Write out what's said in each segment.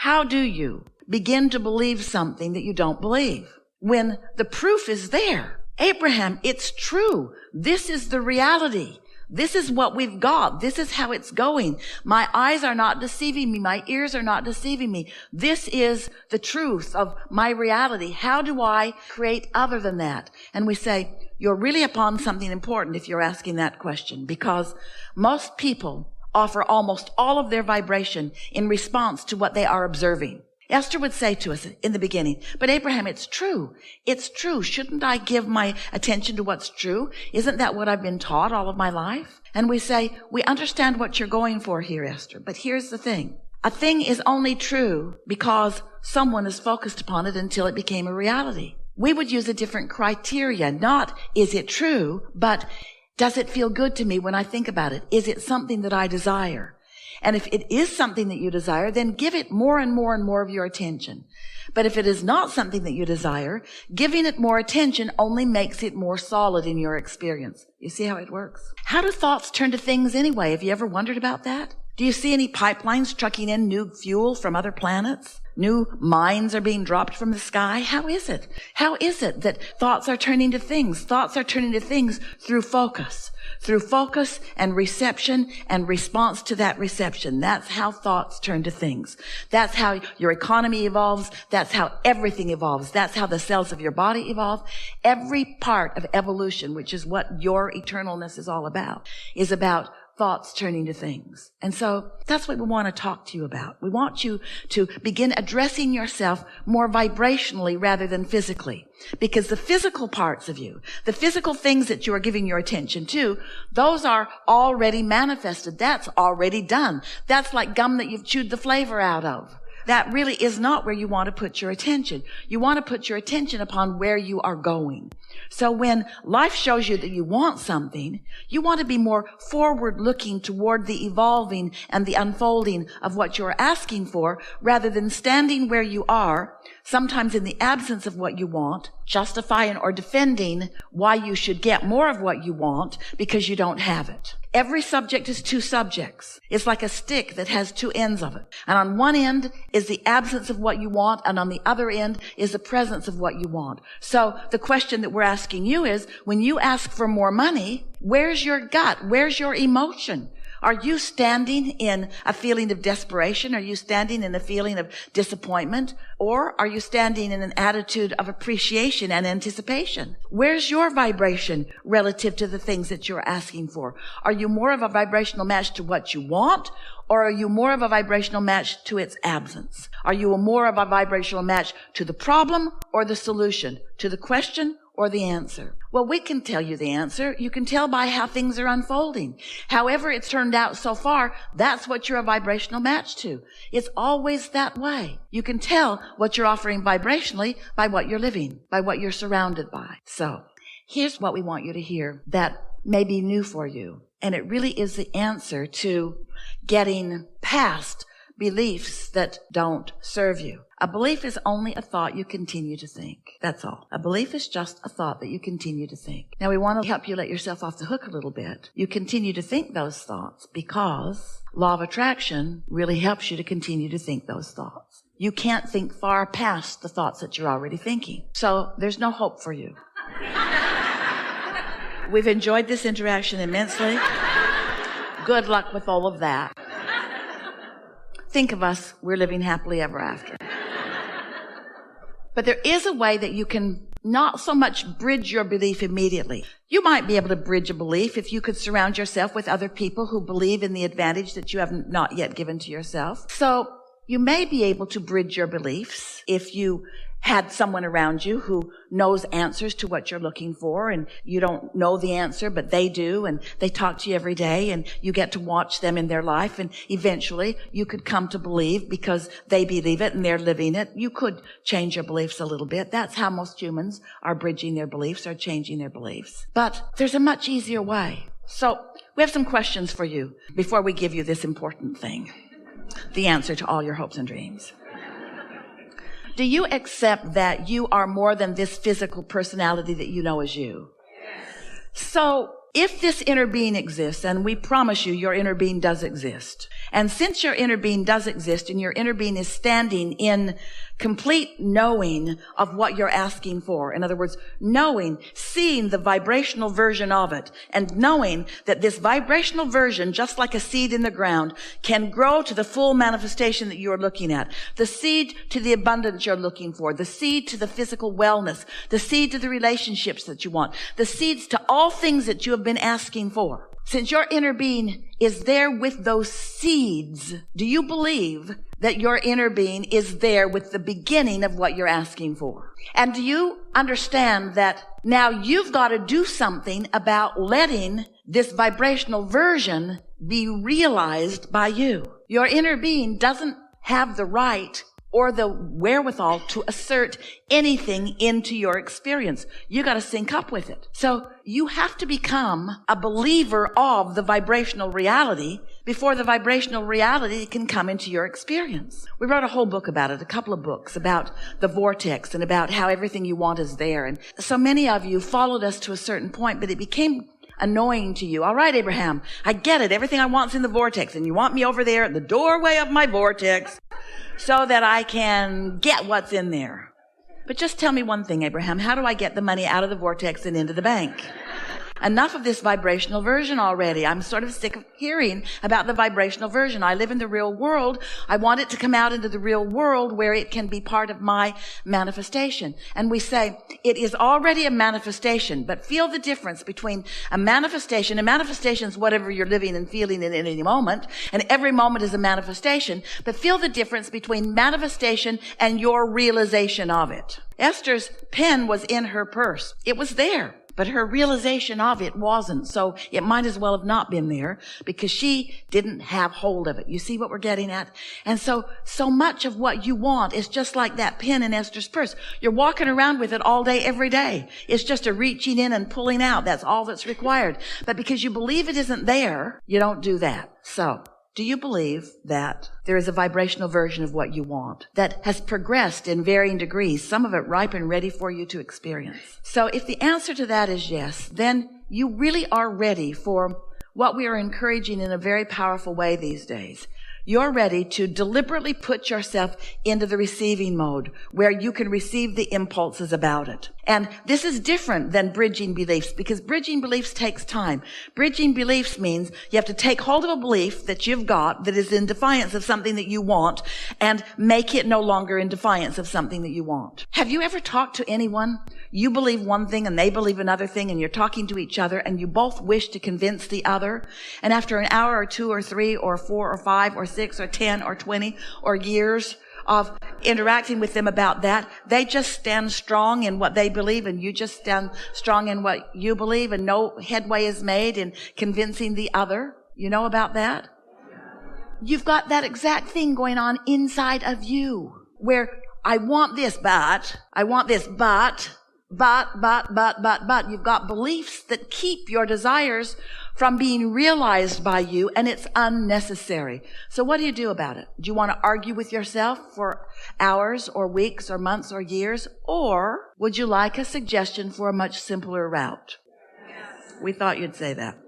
How do you begin to believe something that you don't believe when the proof is there? Abraham, it's true. This is the reality. This is what we've got. This is how it's going. My eyes are not deceiving me. My ears are not deceiving me. This is the truth of my reality. How do I create other than that? And we say, you're really upon something important if you're asking that question, because most people offer almost all of their vibration in response to what they are observing. Esther would say to us in the beginning, but Abraham, it's true. It's true. Shouldn't I give my attention to what's true? Isn't that what I've been taught all of my life? And we say, we understand what you're going for here, Esther, but here's the thing. A thing is only true because someone is focused upon it until it became a reality. We would use a different criteria, not is it true, but does it feel good to me when I think about it? Is it something that I desire? And if it is something that you desire, then give it more and more and more of your attention. But if it is not something that you desire, giving it more attention only makes it more solid in your experience. You see how it works? How do thoughts turn to things anyway? Have you ever wondered about that? Do you see any pipelines trucking in new fuel from other planets? New mines are being dropped from the sky? How is it? How is it that thoughts are turning to things? Thoughts are turning to things through focus and reception and response to that reception. That's how thoughts turn to things. That's how your economy evolves. That's how everything evolves. That's how the cells of your body evolve. Every part of evolution, which is what your eternalness is all about, is about thoughts turning to things. And so that's what we want to talk to you about. We want you to begin addressing yourself more vibrationally rather than physically. Because the physical parts of you, the physical things that you are giving your attention to, those are already manifested. That's already done. That's like gum that you've chewed the flavor out of. That really is not where you want to put your attention. You want to put your attention upon where you are going. So when life shows you that you want something, you want to be more forward looking toward the evolving and the unfolding of what you're asking for, rather than standing where you are, sometimes in the absence of what you want, justifying or defending why you should get more of what you want because you don't have it. Every subject is two subjects. It's like a stick that has two ends of it. And on one end is the absence of what you want, and on the other end is the presence of what you want. So the question that we're asking you is, when you ask for more money, where's your gut? Where's your emotion? Are you standing in a feeling of desperation? Are you standing in a feeling of disappointment? Or are you standing in an attitude of appreciation and anticipation? Where's your vibration relative to the things that you're asking for? Are you more of a vibrational match to what you want? Or are you more of a vibrational match to its absence? Are you more of a vibrational match to the problem or the solution? To the question or the answer? Well, we can tell you the answer. You can tell by how things are unfolding. However it's turned out so far, that's what you're a vibrational match to. It's always that way. You can tell what you're offering vibrationally by what you're living, by what you're surrounded by. So here's what we want you to hear that may be new for you. And it really is the answer to getting past beliefs that don't serve you. A belief is only a thought you continue to think. That's all. A belief is just a thought that you continue to think. Now, we want to help you let yourself off the hook a little bit. You continue to think those thoughts because law of attraction really helps you to continue to think those thoughts. You can't think far past the thoughts that you're already thinking. So there's no hope for you. We've enjoyed this interaction immensely. Good luck with all of that. Think of us, we're living happily ever after. But there is a way that you can not so much bridge your belief immediately. You might be able to bridge a belief if you could surround yourself with other people who believe in the advantage that you have not yet given to yourself. So you may be able to bridge your beliefs if you had someone around you who knows answers to what you're looking for, and you don't know the answer, but they do, and they talk to you every day, and you get to watch them in their life, and eventually you could come to believe because they believe it and they're living it. You could change your beliefs a little bit. That's how most humans are bridging their beliefs, are changing their beliefs. But there's a much easier way. So we have some questions for you before we give you this important thing, the answer to all your hopes and dreams. Do you accept that you are more than this physical personality that you know as you? Yes. So if this inner being exists, and we promise you your inner being does exist, and since your inner being does exist and your inner being is standing in complete knowing of what you're asking for, in other words, knowing, seeing the vibrational version of it, and knowing that this vibrational version, just like a seed in the ground, can grow to the full manifestation that you're looking at. The seed to the abundance you're looking for, the seed to the physical wellness, the seed to the relationships that you want, the seeds to all things that you have been asking for. Since your inner being is there with those seeds, do you believe that your inner being is there with the beginning of what you're asking for? And do you understand that now you've got to do something about letting this vibrational version be realized by you? Your inner being doesn't have the right or the wherewithal to assert anything into your experience. You got to sync up with it. So you have to become a believer of the vibrational reality before the vibrational reality can come into your experience. We wrote a whole book about it, a couple of books about the vortex and about how everything you want is there. And so many of you followed us to a certain point, but it became annoying to you. All right, Abraham, I get it. Everything I want's in the vortex, and you want me over there at the doorway of my vortex so that I can get what's in there. But just tell me one thing, Abraham. How do I get the money out of the vortex and into the bank? Enough of this vibrational version already. I'm sort of sick of hearing about the vibrational version. I live in the real world. I want it to come out into the real world where it can be part of my manifestation. And we say, it is already a manifestation, but feel the difference between a manifestation. A manifestation is whatever you're living and feeling in any moment, and every moment is a manifestation. But feel the difference between manifestation and your realization of it. Esther's pen was in her purse. It was there. But her realization of it wasn't. So it might as well have not been there because she didn't have hold of it. You see what we're getting at? And so much of what you want is just like that pen in Esther's purse. You're walking around with it all day, every day. It's just a reaching in and pulling out. That's all that's required. But because you believe it isn't there, you don't do that. So, do you believe that there is a vibrational version of what you want that has progressed in varying degrees, some of it ripe and ready for you to experience? So if the answer to that is yes, then you really are ready for what we are encouraging in a very powerful way these days. You're ready to deliberately put yourself into the receiving mode where you can receive the impulses about it. And this is different than bridging beliefs because bridging beliefs takes time. Bridging beliefs means you have to take hold of a belief that you've got that is in defiance of something that you want and make it no longer in defiance of something that you want. Have you ever talked to anyone? You believe one thing and they believe another thing and you're talking to each other and you both wish to convince the other. And after an hour or 2 or 3 or 4 or 5 or 6 or 10 or 20 or years of interacting with them about that, they just stand strong in what they believe and you just stand strong in what you believe and no headway is made in convincing the other. You know about that? You've got that exact thing going on inside of you where I want this, but you've got beliefs that keep your desires from being realized by you, and it's unnecessary. So what do you do about it? Do you want to argue with yourself for hours or weeks or months or years? Or would you like a suggestion for a much simpler route? Yes. We thought you'd say that.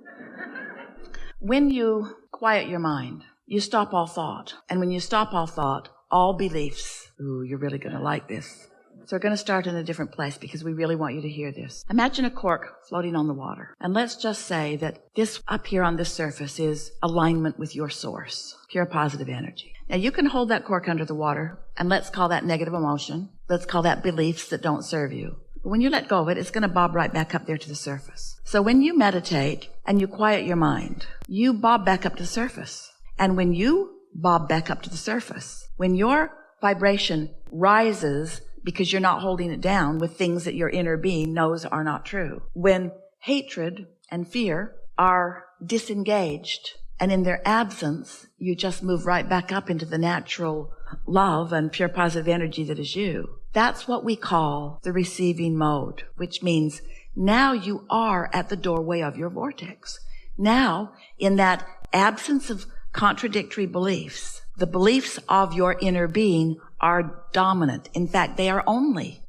When you quiet your mind, you stop all thought. And when you stop all thought, all beliefs, ooh, you're really going to like this. So we're going to start in a different place because we really want you to hear this. Imagine a cork floating on the water. And let's just say that this up here on this surface is alignment with your source, pure positive energy. Now you can hold that cork under the water and let's call that negative emotion. Let's call that beliefs that don't serve you. But when you let go of it, it's going to bob right back up there to the surface. So when you meditate and you quiet your mind, you bob back up to the surface. And when you bob back up to the surface, when your vibration rises because you're not holding it down with things that your inner being knows are not true. When hatred and fear are disengaged and in their absence, you just move right back up into the natural love and pure positive energy that is you. That's what we call the receiving mode, which means now you are at the doorway of your vortex. Now, in that absence of contradictory beliefs, the beliefs of your inner being are dominant. In fact, they are only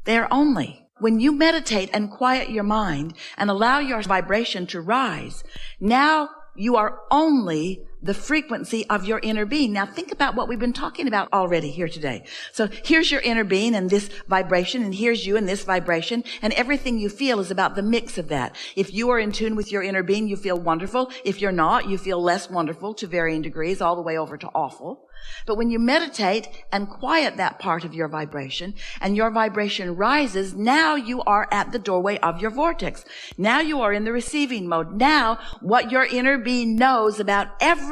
when you meditate and quiet your mind and allow your vibration to rise, now you are only the frequency of your inner being. Now think about what we've been talking about already here today. So here's your inner being and this vibration, and here's you and this vibration, and everything you feel is about the mix of that. If you are in tune with your inner being, you feel wonderful. If you're not, you feel less wonderful to varying degrees, all the way over to awful. But when you meditate and quiet that part of your vibration, and your vibration rises, now you are at the doorway of your vortex. Now you are in the receiving mode. Now what your inner being knows about everything,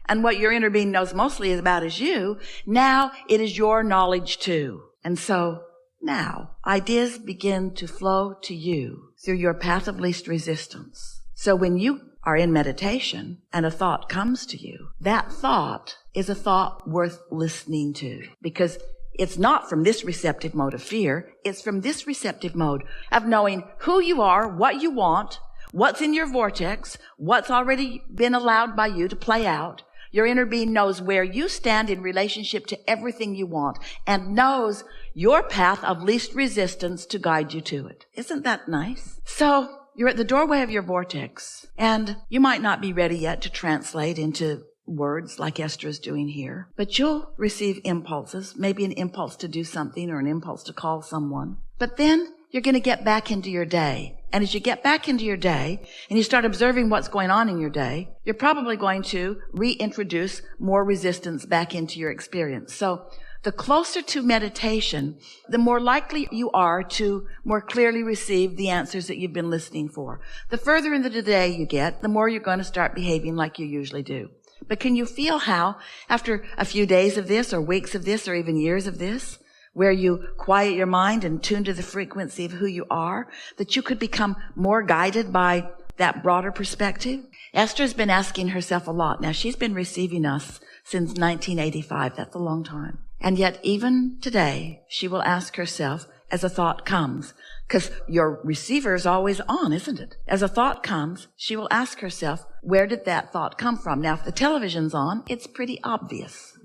and what your inner being knows mostly about is you, now it is your knowledge too. And so now ideas begin to flow to you through your path of least resistance. So when you are in meditation and a thought comes to you, that thought is a thought worth listening to, because it's not from this receptive mode of fear. It's from this receptive mode of knowing who you are, what you want, what's in your vortex, what's already been allowed by you to play out. Your inner being knows where you stand in relationship to everything you want, and knows your path of least resistance to guide you to it. Isn't that nice? So you're at the doorway of your vortex, and you might not be ready yet to translate into words like Esther is doing here, but you'll receive impulses, maybe an impulse to do something or an impulse to call someone. But then you're going to get back into your day. And as you get back into your day and you start observing what's going on in your day, you're probably going to reintroduce more resistance back into your experience. So the closer to meditation, the more likely you are to more clearly receive the answers that you've been listening for. The further into the day you get, the more you're going to start behaving like you usually do. But can you feel how, after a few days of this, or weeks of this, or even years of this, where you quiet your mind and tune to the frequency of who you are, that you could become more guided by that broader perspective? Esther's been asking herself a lot. Now, she's been receiving us since 1985. That's a long time. And yet, even today, she will ask herself as a thought comes, because your receiver is always on, isn't it? As a thought comes, she will ask herself, where did that thought come from? Now, if the television's on, it's pretty obvious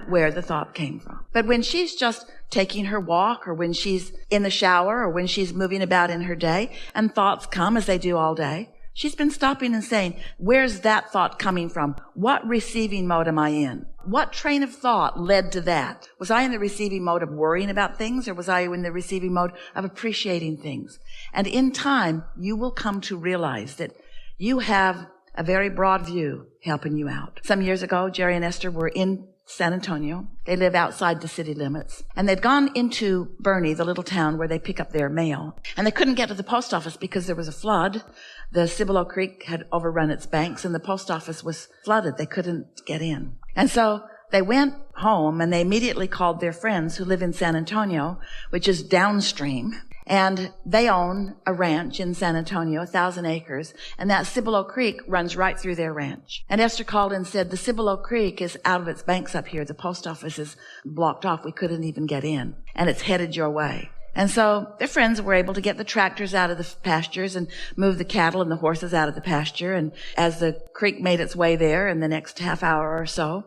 where the thought came from. But when she's just taking her walk, or when she's in the shower, or when she's moving about in her day, and thoughts come as they do all day, she's been stopping and saying, where's that thought coming from? What receiving mode am I in? What train of thought led to that? Was I in the receiving mode of worrying about things, or was I in the receiving mode of appreciating things? And in time, you will come to realize that you have a very broad view helping you out. Some years ago, Jerry and Esther were in San Antonio. They live outside the city limits. And they'd gone into Bernie, the little town where they pick up their mail. And they couldn't get to the post office because there was a flood. The Cibolo Creek had overrun its banks, and the post office was flooded. They couldn't get in. And so they went home, and they immediately called their friends who live in San Antonio, which is downstream. And they own a ranch in San Antonio, 1,000 acres, and that Cibolo Creek runs right through their ranch. And Esther called and said, the Cibolo Creek is out of its banks up here. The post office is blocked off. We couldn't even get in, and it's headed your way. And so their friends were able to get the tractors out of the pastures and move the cattle and the horses out of the pasture. And as the creek made its way there in the next half hour or so,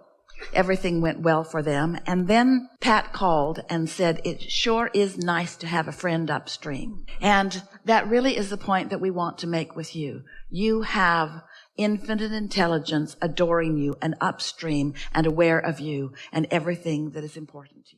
everything went well for them. And then Pat called and said, it sure is nice to have a friend upstream. And that really is the point that we want to make with you. You have infinite intelligence adoring you and upstream and aware of you and everything that is important to you.